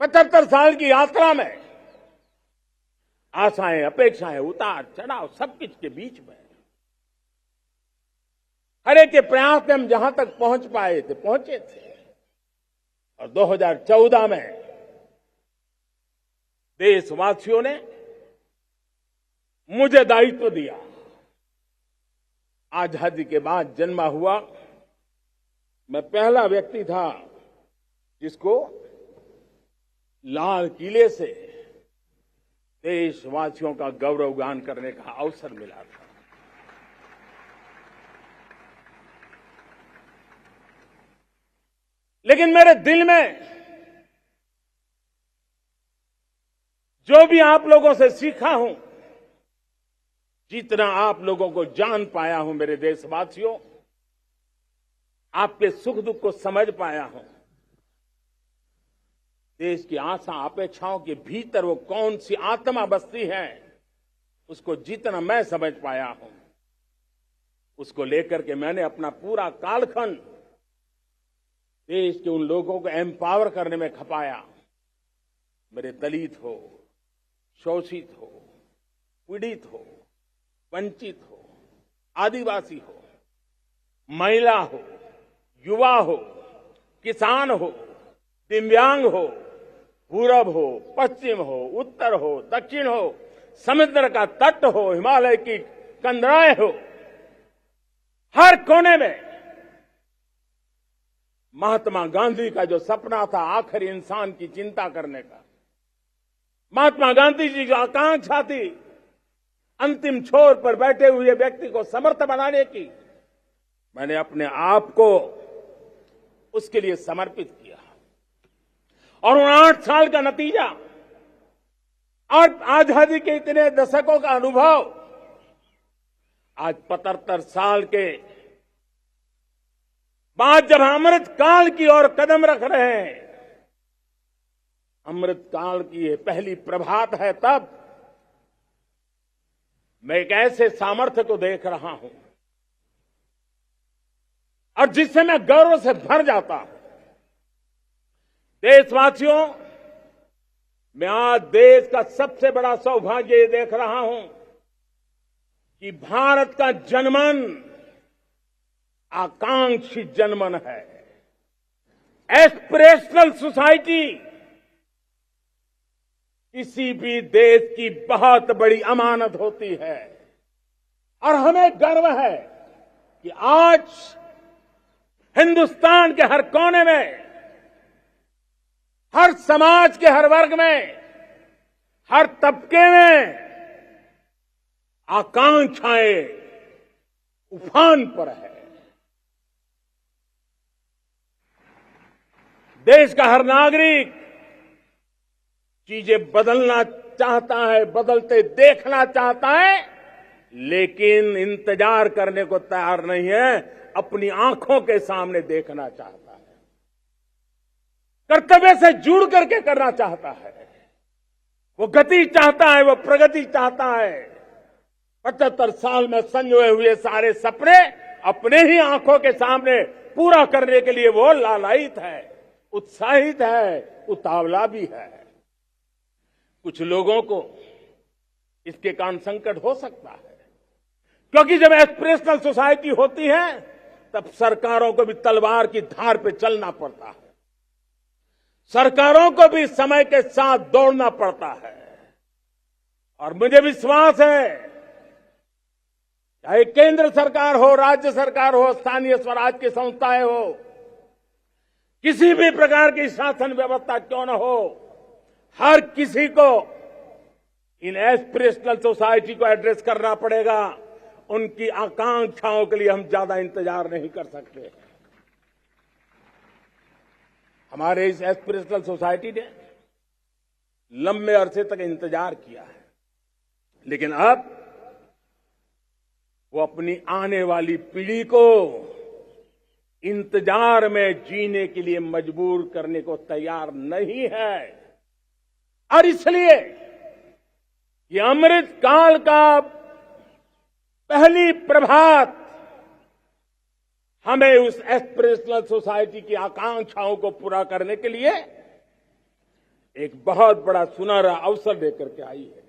75 साल की यात्रा में आशाएं, अपेक्षाएं, उतार चढ़ाव सब कुछ के बीच में हर एक के प्रयास से हम जहां तक पहुंच पाए थे, पहुंचे थे। और 2014 में देशवासियों ने मुझे दायित्व दिया। आजादी के बाद जन्मा हुआ मैं पहला व्यक्ति था जिसको लाल किले से देशवासियों का गौरवगान करने का अवसर मिला था। लेकिन मेरे दिल में जो भी आप लोगों से सीखा हूं, जितना आप लोगों को जान पाया हूं मेरे देशवासियों, आपके सुख दुख को समझ पाया हूं, देश की आशा अपेक्षाओं के भीतर वो कौन सी आत्मा बसती है, उसको जितना मैं समझ पाया हूं, उसको लेकर के मैंने अपना पूरा कालखंड देश के उन लोगों को एम्पावर करने में खपाया। मेरे दलित हो, शोषित हो, पीड़ित हो, वंचित हो, आदिवासी हो, महिला हो, युवा हो, किसान हो, दिव्यांग हो, पूरब हो, पश्चिम हो, उत्तर हो, दक्षिण हो, समुद्र का तट हो, हिमालय की कंदराएं हो, हर कोने में महात्मा गांधी का जो सपना था आखिर इंसान की चिंता करने का, महात्मा गांधी जी की आकांक्षा थी अंतिम छोर पर बैठे हुए व्यक्ति को समर्थ बनाने की, मैंने अपने आप को उसके लिए समर्पित किया। और उन 8 साल का नतीजा और आजादी के इतने दशकों का अनुभव आज 75 साल के बाद जब अमृत काल की ओर कदम रख रहे हैं, अमृत काल की ये पहली प्रभात है, तब मैं एक ऐसे सामर्थ्य को देख रहा हूं और जिससे मैं गर्व से भर जाता हूं। देशवासियों, मैं आज देश का सबसे बड़ा सौभाग्य ये देख रहा हूं कि भारत का जनमन आकांक्षी जनमन है। एस्पिरेशनल सोसाइटी किसी भी देश की बहुत बड़ी अमानत होती है और हमें गर्व है कि आज हिंदुस्तान के हर कोने में, हर समाज के हर वर्ग में, हर तबके में आकांक्षाएं उफान पर है। देश का हर नागरिक चीजें बदलना चाहता है, बदलते देखना चाहता है, लेकिन इंतजार करने को तैयार नहीं है, अपनी आंखों के सामने देखना चाहता है, कर्तव्य से जुड़ करके करना चाहता है, वो गति चाहता है, वो प्रगति चाहता है। 75 साल में संजोए हुए सारे सपने अपने ही आंखों के सामने पूरा करने के लिए वो लालायित है, उत्साहित है, उतावला भी है। कुछ लोगों को इसके कारण संकट हो सकता है, क्योंकि जब एस्पिरेशनल सोसाइटी होती है तब सरकारों को भी तलवार की धार पे चलना पड़ता है, सरकारों को भी समय के साथ दौड़ना पड़ता है। और मुझे विश्वास है, चाहे केंद्र सरकार हो, राज्य सरकार हो, स्थानीय स्वराज की संस्थाएं हो, किसी भी प्रकार की शासन व्यवस्था क्यों न हो, हर किसी को इन एस्पिरेशनल सोसाइटी को एड्रेस करना पड़ेगा। उनकी आकांक्षाओं के लिए हम ज्यादा इंतजार नहीं कर सकते। हमारे इस एस्पिरेशनल सोसाइटी ने लंबे अरसे तक इंतजार किया है, लेकिन अब वो अपनी आने वाली पीढ़ी को इंतजार में जीने के लिए मजबूर करने को तैयार नहीं है। और इसलिए ये अमृत काल का पहली प्रभात हमें उस एस्पिरेशनल सोसाइटी की आकांक्षाओं को पूरा करने के लिए एक बहुत बड़ा सुनहरा अवसर लेकर के आई है।